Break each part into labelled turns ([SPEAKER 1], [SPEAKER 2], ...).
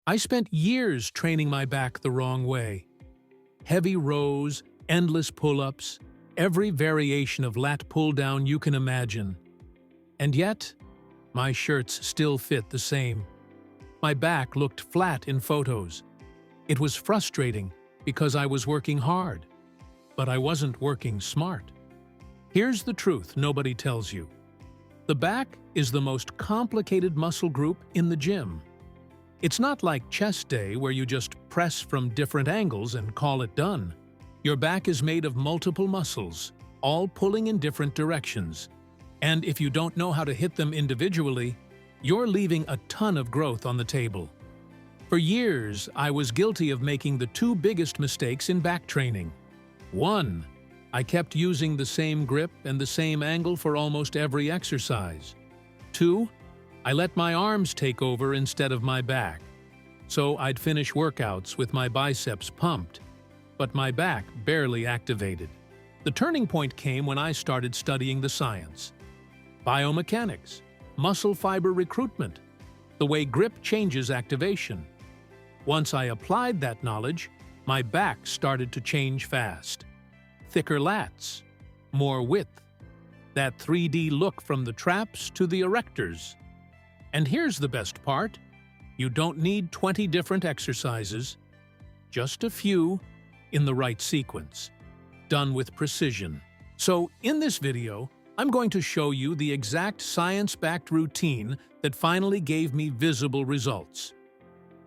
[SPEAKER 1] I spent years training my back the wrong way. Heavy rows, endless pull-ups, every variation of lat pull-down you can imagine. And yet, my shirts still fit the same. My back looked flat in photos. It was frustrating because I was working hard, but I wasn't working smart. Here's the truth nobody tells you. The back is the most complicated muscle group in the gym. It's not like chest day where you just press from different angles and call it done. Your back is made of multiple muscles, all pulling in different directions. And if you don't know how to hit them individually, you're leaving a ton of growth on the table. For years, I was guilty of making the two biggest mistakes in back training. 1. I kept using the same grip and the same angle for almost every exercise. 2. I let my arms take over instead of my back. So I'd finish workouts with my biceps pumped, but my back barely activated. The turning point came when I started studying the science. Biomechanics, muscle fiber recruitment, the way grip changes activation. Once I applied that knowledge, my back started to change fast. Thicker lats, more width, that 3D look from the traps to the erectors. And here's the best part. You don't need 20 different exercises, just a few in the right sequence, done with precision. So in this video, I'm going to show you the exact science-backed routine that finally gave me visible results.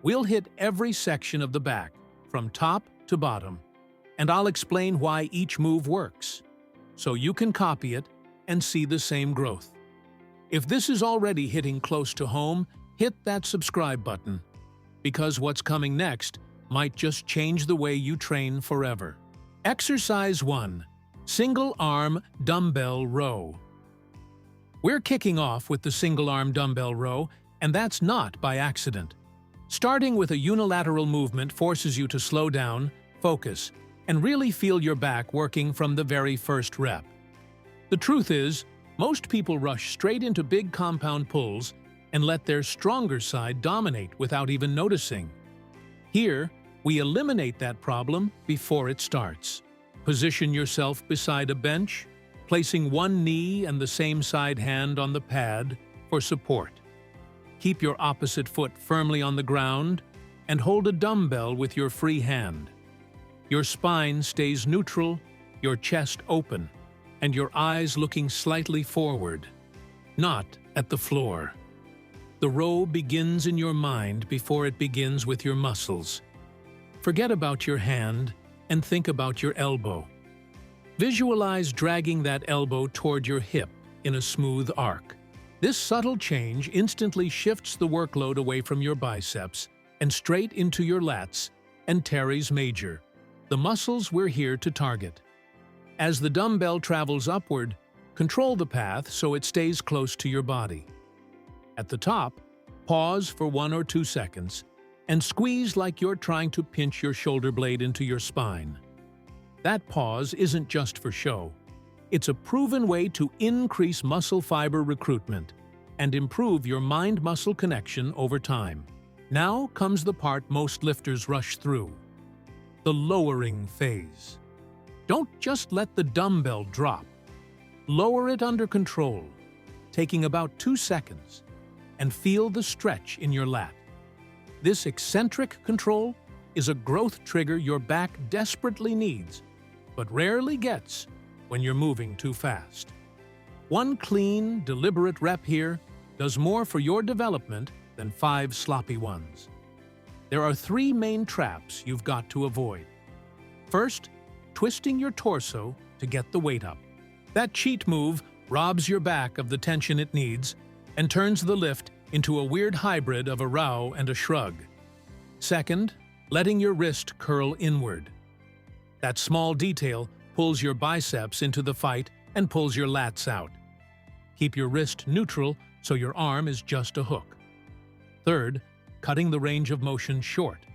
[SPEAKER 1] We'll hit every section of the back, from top to bottom, and I'll explain why each move works, so you can copy it and see the same growth. If this is already hitting close to home, hit that subscribe button, because what's coming next might just change the way you train forever. Exercise 1. Single-arm dumbbell row. We're kicking off with the single-arm dumbbell row, and that's not by accident. Starting with a unilateral movement forces you to slow down, focus, and really feel your back working from the very first rep. The truth is, most people rush straight into big compound pulls and let their stronger side dominate without even noticing. Here, we eliminate that problem before it starts. Position yourself beside a bench, placing one knee and the same side hand on the pad for support. Keep your opposite foot firmly on the ground and hold a dumbbell with your free hand. Your spine stays neutral, your chest open, and your eyes looking slightly forward, not at the floor. The row begins in your mind before it begins with your muscles. Forget about your hand and think about your elbow. Visualize dragging that elbow toward your hip in a smooth arc. This subtle change instantly shifts the workload away from your biceps and straight into your lats and teres major, the muscles we're here to target. As the dumbbell travels upward, control the path so it stays close to your body. At the top, pause for 1 or 2 seconds and squeeze like you're trying to pinch your shoulder blade into your spine. That pause isn't just for show. It's a proven way to increase muscle fiber recruitment and improve your mind-muscle connection over time. Now comes the part most lifters rush through, the lowering phase. Don't just let the dumbbell drop. Lower it under control, taking about 2 seconds, and feel the stretch in your lat. This eccentric control is a growth trigger your back desperately needs, but rarely gets when you're moving too fast. One clean, deliberate rep here does more for your development than 5 sloppy ones. There are 3 main traps you've got to avoid. First, twisting your torso to get the weight up. That cheat move robs your back of the tension it needs and turns the lift into a weird hybrid of a row and a shrug. Second, letting your wrist curl inward. That small detail pulls your biceps into the fight and pulls your lats out. Keep your wrist neutral so your arm is just a hook. Third, cutting the range of motion short.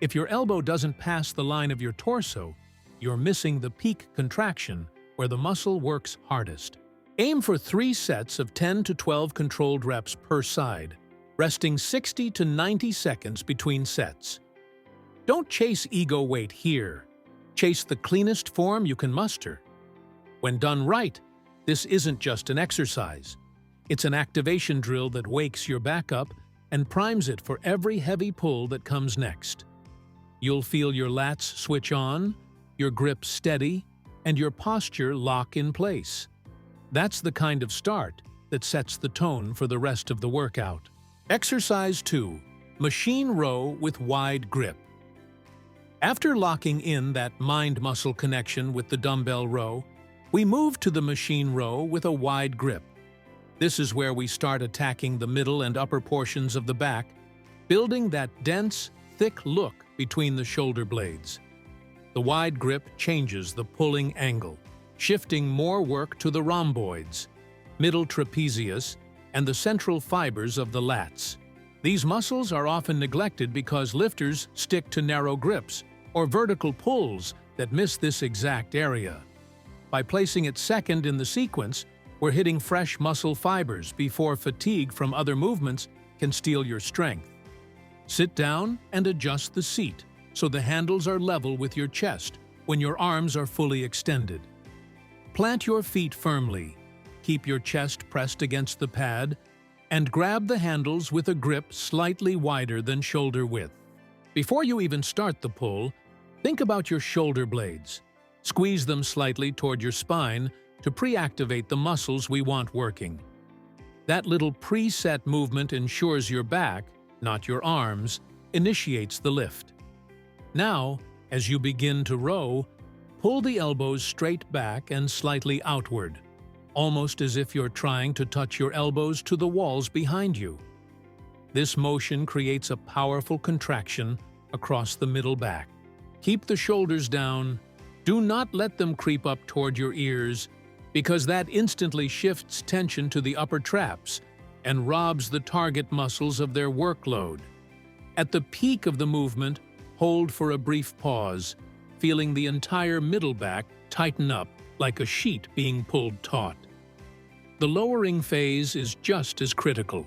[SPEAKER 1] If your elbow doesn't pass the line of your torso, you're missing the peak contraction where the muscle works hardest. Aim for 3 sets of 10 to 12 controlled reps per side. resting 60 to 90 seconds between sets. Don't chase ego weight here. Chase the cleanest form you can muster. When done right, this isn't just an exercise. It's an activation drill that wakes your back up and primes it for every heavy pull that comes next. You'll feel your lats switch on, your grip steady, and your posture lock in place. That's the kind of start that sets the tone for the rest of the workout. Exercise 2. Machine row with wide grip. After locking in that mind-muscle connection with the dumbbell row, we move to the machine row with a wide grip. This is where we start attacking the middle and upper portions of the back, building that dense, thick look between the shoulder blades. The wide grip changes the pulling angle, shifting more work to the rhomboids, middle trapezius, and the central fibers of the lats. These muscles are often neglected because lifters stick to narrow grips or vertical pulls that miss this exact area. By placing it second in the sequence, we're hitting fresh muscle fibers before fatigue from other movements can steal your strength. Sit down and adjust the seat so the handles are level with your chest when your arms are fully extended. Plant your feet firmly, keep your chest pressed against the pad, and grab the handles with a grip slightly wider than shoulder width. Before you even start the pull, think about your shoulder blades. Squeeze them slightly toward your spine to pre-activate the muscles we want working. That little preset movement ensures your back, not your arms, initiates the lift. Now, as you begin to row, pull the elbows straight back and slightly outward, almost as if you're trying to touch your elbows to the walls behind you. This motion creates a powerful contraction across the middle back. Keep the shoulders down. Do not let them creep up toward your ears, because that instantly shifts tension to the upper traps and robs the target muscles of their workload. At the peak of the movement, hold for a brief pause, feeling the entire middle back tighten up like a sheet being pulled taut. The lowering phase is just as critical.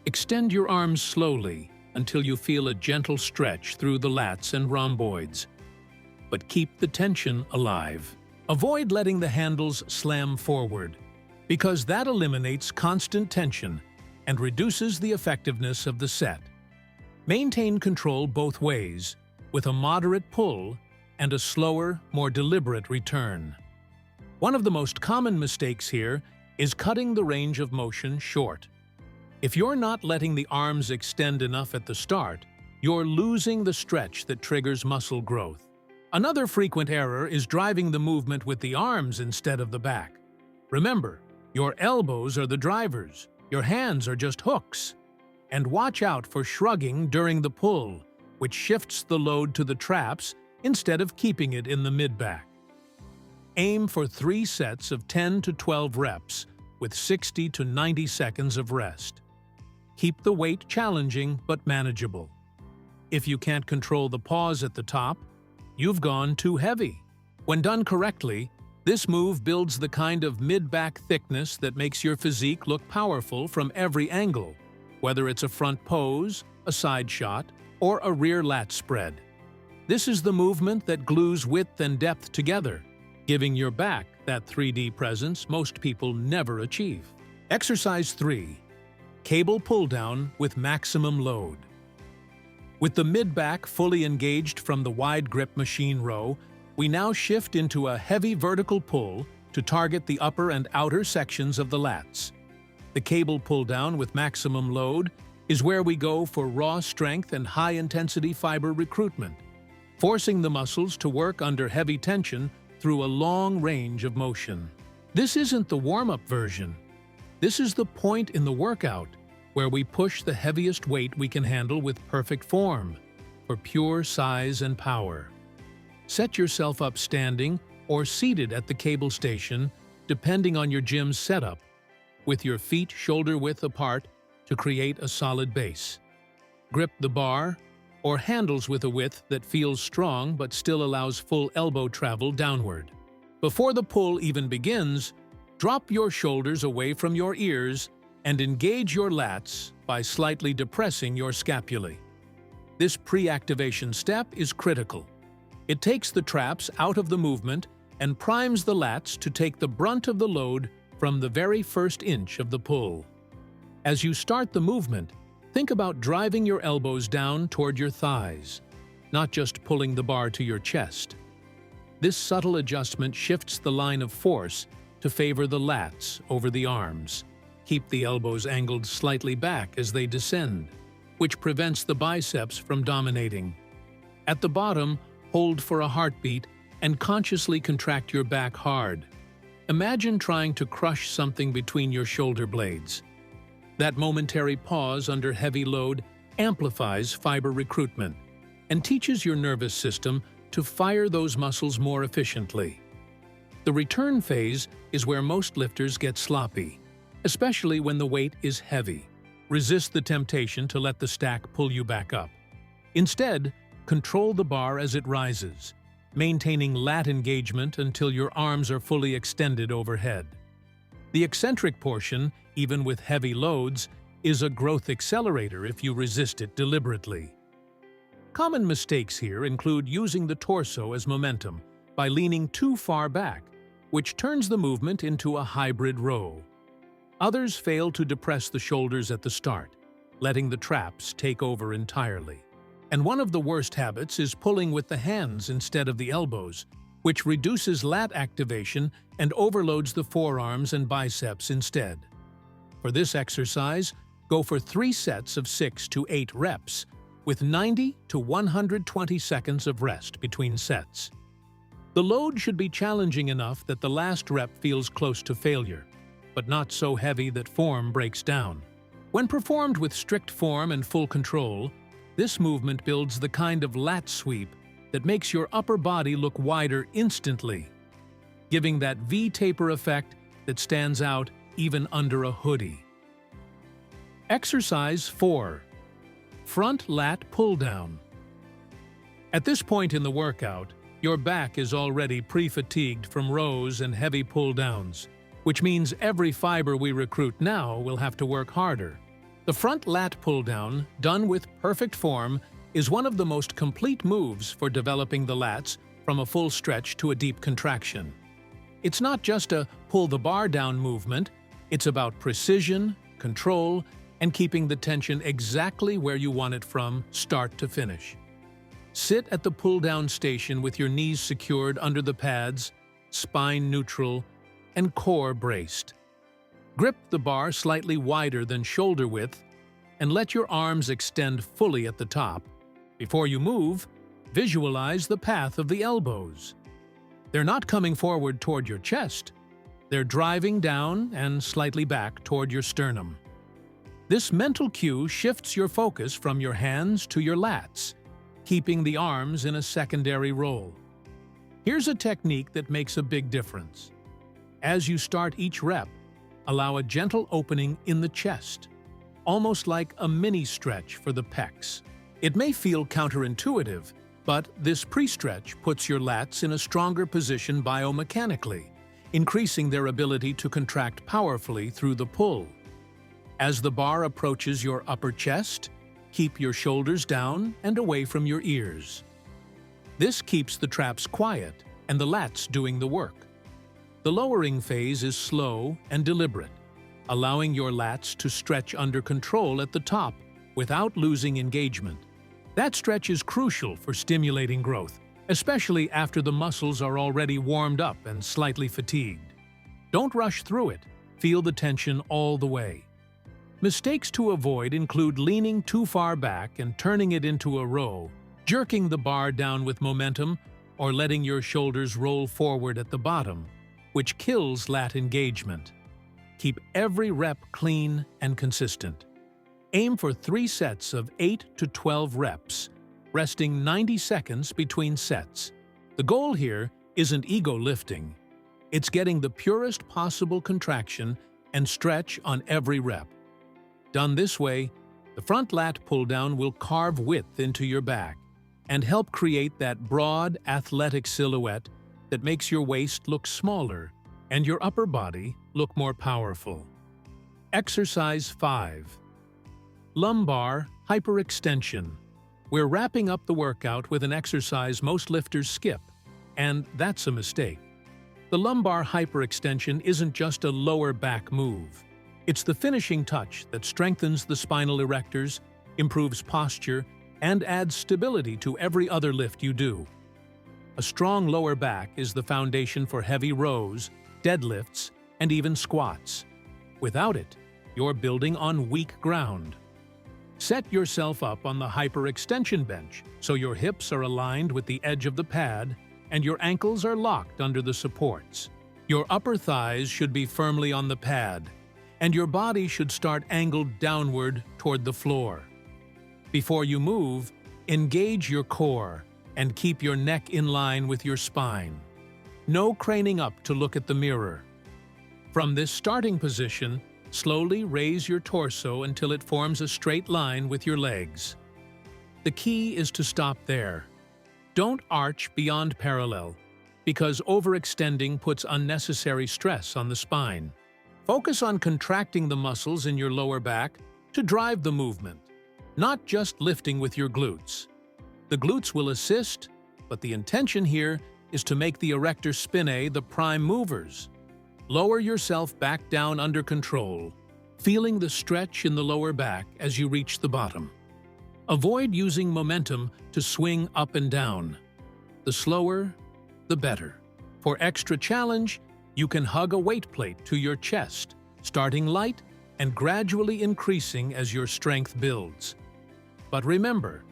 [SPEAKER 1] Extend your arms slowly until you feel a gentle stretch through the lats and rhomboids, but keep the tension alive. Avoid letting the handles slam forward, because that eliminates constant tension and reduces the effectiveness of the set. Maintain control both ways, with a moderate pull and a slower, more deliberate return. One of the most common mistakes here is cutting the range of motion short. If you're not letting the arms extend enough at the start, you're losing the stretch that triggers muscle growth. Another frequent error is driving the movement with the arms instead of the back. Remember, your elbows are the drivers, your hands are just hooks. And watch out for shrugging during the pull, which shifts the load to the traps instead of keeping it in the mid-back. Aim for 3 sets of 10 to 12 reps with 60 to 90 seconds of rest. Keep the weight challenging but manageable. If you can't control the pause at the top, you've gone too heavy. When done correctly, this move builds the kind of mid-back thickness that makes your physique look powerful from every angle, whether it's a front pose, a side shot, or a rear lat spread. This is the movement that glues width and depth together, giving your back that 3D presence most people never achieve. Exercise 3. Cable pull-down with maximum load. With the mid-back fully engaged from the wide grip machine row, we now shift into a heavy vertical pull to target the upper and outer sections of the lats. The cable pull-down with maximum load is where we go for raw strength and high-intensity fiber recruitment, forcing the muscles to work under heavy tension through a long range of motion. This isn't the warm-up version. This is the point in the workout where we push the heaviest weight we can handle with perfect form, for pure size and power. Set yourself up standing or seated at the cable station, depending on your gym's setup, with your feet shoulder-width apart to create a solid base. Grip the bar or handles with a width that feels strong but still allows full elbow travel downward. Before the pull even begins, drop your shoulders away from your ears and engage your lats by slightly depressing your scapulae. This pre-activation step is critical. It takes the traps out of the movement and primes the lats to take the brunt of the load from the very first inch of the pull. As you start the movement, think about driving your elbows down toward your thighs, not just pulling the bar to your chest. This subtle adjustment shifts the line of force to favor the lats over the arms. Keep the elbows angled slightly back as they descend, which prevents the biceps from dominating. At the bottom, hold for a heartbeat and consciously contract your back hard. Imagine trying to crush something between your shoulder blades. That momentary pause under heavy load amplifies fiber recruitment and teaches your nervous system to fire those muscles more efficiently. The return phase is where most lifters get sloppy, especially when the weight is heavy. Resist the temptation to let the stack pull you back up. Instead, control the bar as it rises, maintaining lat engagement until your arms are fully extended overhead. The eccentric portion, even with heavy loads, is a growth accelerator if you resist it deliberately. Common mistakes here include using the torso as momentum by leaning too far back, which turns the movement into a hybrid row. Others fail to depress the shoulders at the start, letting the traps take over entirely. And one of the worst habits is pulling with the hands instead of the elbows, which reduces lat activation and overloads the forearms and biceps instead. For this exercise, go for 3 sets of 6 to 8 reps, with 90 to 120 seconds of rest between sets. The load should be challenging enough that the last rep feels close to failure, but not so heavy that form breaks down. When performed with strict form and full control, this movement builds the kind of lat sweep that makes your upper body look wider instantly, giving that V-taper effect that stands out even under a hoodie. Exercise 4. Front lat pull-down. At this point in the workout, your back is already pre-fatigued from rows and heavy pull-downs, which means every fiber we recruit now will have to work harder. The front lat pull-down, done with perfect form, is one of the most complete moves for developing the lats from a full stretch to a deep contraction. It's not just a pull the bar down movement, it's about precision, control, and keeping the tension exactly where you want it from start to finish. Sit at the pull-down station with your knees secured under the pads, spine neutral, and core braced. Grip the bar slightly wider than shoulder width and let your arms extend fully at the top. Before you move, visualize the path of the elbows. They're not coming forward toward your chest. They're driving down and slightly back toward your sternum. This mental cue shifts your focus from your hands to your lats, keeping the arms in a secondary role. Here's a technique that makes a big difference. As you start each rep, allow a gentle opening in the chest, almost like a mini stretch for the pecs. It may feel counterintuitive, but this pre-stretch puts your lats in a stronger position biomechanically, increasing their ability to contract powerfully through the pull. As the bar approaches your upper chest, keep your shoulders down and away from your ears. This keeps the traps quiet and the lats doing the work. The lowering phase is slow and deliberate, allowing your lats to stretch under control at the top without losing engagement. That stretch is crucial for stimulating growth, especially after the muscles are already warmed up and slightly fatigued. Don't rush through it. Feel the tension all the way. Mistakes to avoid include leaning too far back and turning it into a row, jerking the bar down with momentum, or letting your shoulders roll forward at the bottom, which kills lat engagement. Keep every rep clean and consistent. Aim for 3 sets of 8 to 12 reps, resting 90 seconds between sets. The goal here isn't ego lifting. It's getting the purest possible contraction and stretch on every rep. Done this way, the front lat pull-down will carve width into your back and help create that broad, athletic silhouette that makes your waist look smaller and your upper body look more powerful. Exercise 5. Lumbar hyperextension. We're wrapping up the workout with an exercise most lifters skip, and that's a mistake. The lumbar hyperextension isn't just a lower back move. It's the finishing touch that strengthens the spinal erectors, improves posture, and adds stability to every other lift you do. A strong lower back is the foundation for heavy rows, deadlifts, and even squats. Without it, you're building on weak ground. Set yourself up on the hyperextension bench so your hips are aligned with the edge of the pad and your ankles are locked under the supports. Your upper thighs should be firmly on the pad, and your body should start angled downward toward the floor. Before you move, engage your core and keep your neck in line with your spine. No craning up to look at the mirror. From this starting position, slowly raise your torso until it forms a straight line with your legs. The key is to stop there. Don't arch beyond parallel, because overextending puts unnecessary stress on the spine. Focus on contracting the muscles in your lower back to drive the movement, not just lifting with your glutes. The glutes will assist, but the intention here is to make the erector spinae the prime movers. Lower yourself back down under control, feeling the stretch in the lower back as you reach the bottom. Avoid using momentum to swing up and down. The slower, the better. For extra challenge, you can hug a weight plate to your chest, starting light and gradually increasing as your strength builds. But remember,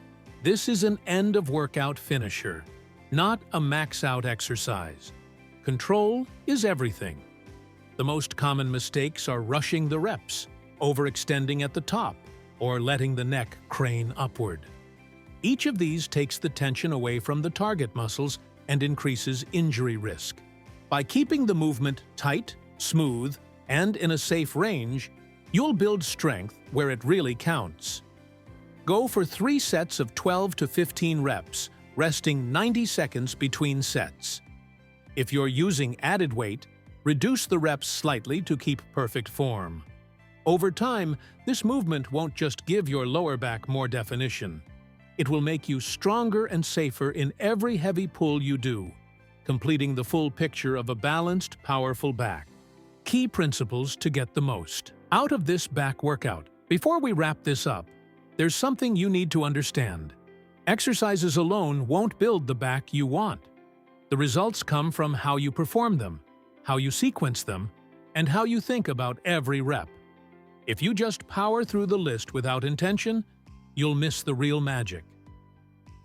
[SPEAKER 1] this is an end-of-workout finisher, not a max-out exercise. Control is everything. The most common mistakes are rushing the reps, overextending at the top, or letting the neck crane upward. Each of these takes the tension away from the target muscles and increases injury risk. By keeping the movement tight, smooth, and in a safe range, you'll build strength where it really counts. Go for 3 sets of 12 to 15 reps, resting 90 seconds between sets. If you're using added weight, reduce the reps slightly to keep perfect form. Over time, this movement won't just give your lower back more definition. It will make you stronger and safer in every heavy pull you do, completing the full picture of a balanced, powerful back. Key principles to get the most out of this back workout. Before we wrap this up, there's something you need to understand. Exercises alone won't build the back you want. The results come from how you perform them, how you sequence them, and how you think about every rep. If you just power through the list without intention, you'll miss the real magic.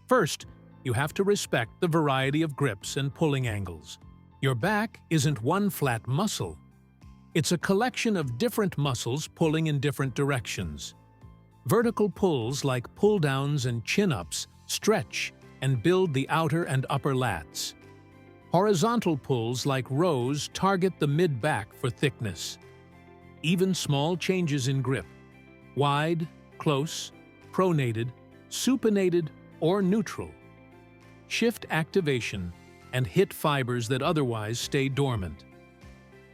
[SPEAKER 1] First, you have to respect the variety of grips and pulling angles. Your back isn't one flat muscle. It's a collection of different muscles pulling in different directions. Vertical pulls like pull-downs and chin-ups stretch and build the outer and upper lats. Horizontal pulls like rows target the mid-back for thickness. Even small changes in grip, wide, close, pronated, supinated, or neutral, shift activation and hit fibers that otherwise stay dormant.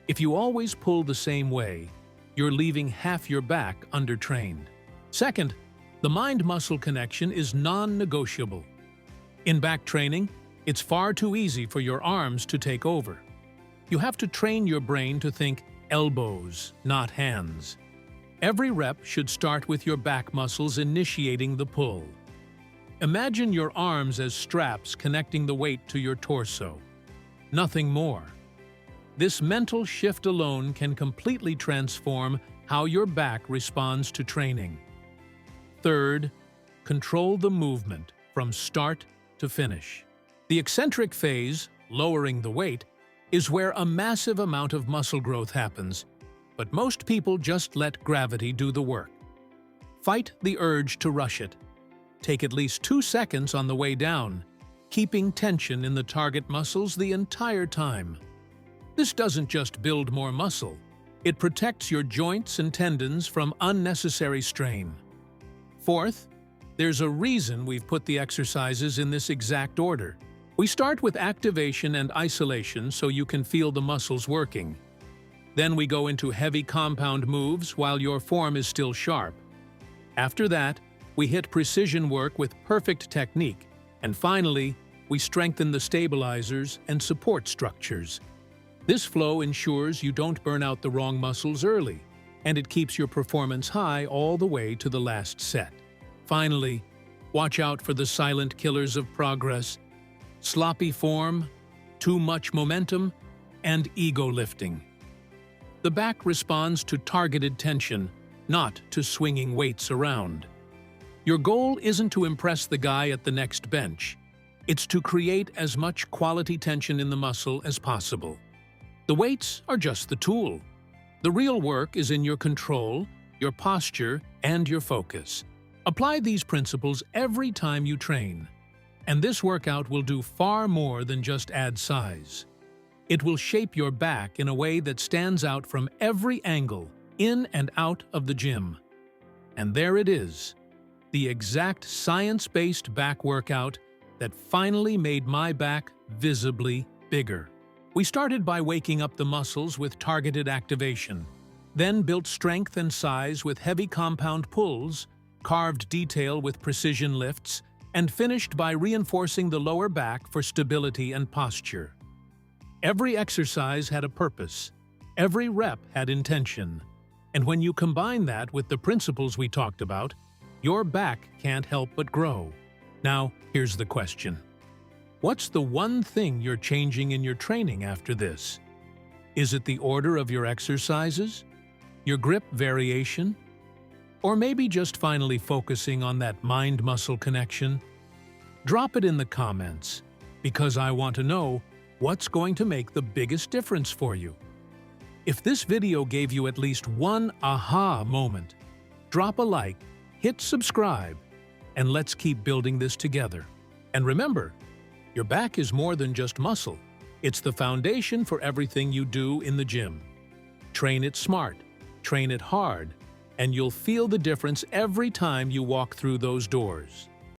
[SPEAKER 1] If you always pull the same way, you're leaving half your back undertrained. Second, the mind-muscle connection is non-negotiable. In back training, it's far too easy for your arms to take over. You have to train your brain to think elbows, not hands. Every rep should start with your back muscles initiating the pull. Imagine your arms as straps connecting the weight to your torso. Nothing more. This mental shift alone can completely transform how your back responds to training. Third, control the movement from start to finish. The eccentric phase, lowering the weight, is where a massive amount of muscle growth happens, but most people just let gravity do the work. Fight the urge to rush it. Take at least 2 seconds on the way down, keeping tension in the target muscles the entire time. This doesn't just build more muscle, it protects your joints and tendons from unnecessary strain. Fourth, there's a reason we've put the exercises in this exact order. We start with activation and isolation so you can feel the muscles working. Then we go into heavy compound moves while your form is still sharp. After that, we hit precision work with perfect technique. And finally, we strengthen the stabilizers and support structures. This flow ensures you don't burn out the wrong muscles early, and it keeps your performance high all the way to the last set. Finally, watch out for the silent killers of progress: sloppy form, too much momentum, and ego lifting. The back responds to targeted tension, not to swinging weights around. Your goal isn't to impress the guy at the next bench. It's to create as much quality tension in the muscle as possible. The weights are just the tool. The real work is in your control, your posture, and your focus. Apply these principles every time you train, and this workout will do far more than just add size. It will shape your back in a way that stands out from every angle, in and out of the gym. And there it is, the exact science-based back workout that finally made my back visibly bigger. We started by waking up the muscles with targeted activation, then built strength and size with heavy compound pulls, carved detail with precision lifts, and finished by reinforcing the lower back for stability and posture. Every exercise had a purpose, every rep had intention, and when you combine that with the principles we talked about, your back can't help but grow. Now, here's the question. What's the one thing you're changing in your training after this? Is it the order of your exercises? Your grip variation? Or maybe just finally focusing on that mind-muscle connection? Drop it in the comments, because I want to know what's going to make the biggest difference for you. If this video gave you at least one aha moment, drop a like, hit subscribe, and let's keep building this together. And remember, your back is more than just muscle. It's the foundation for everything you do in the gym. Train it smart, train it hard, and you'll feel the difference every time you walk through those doors.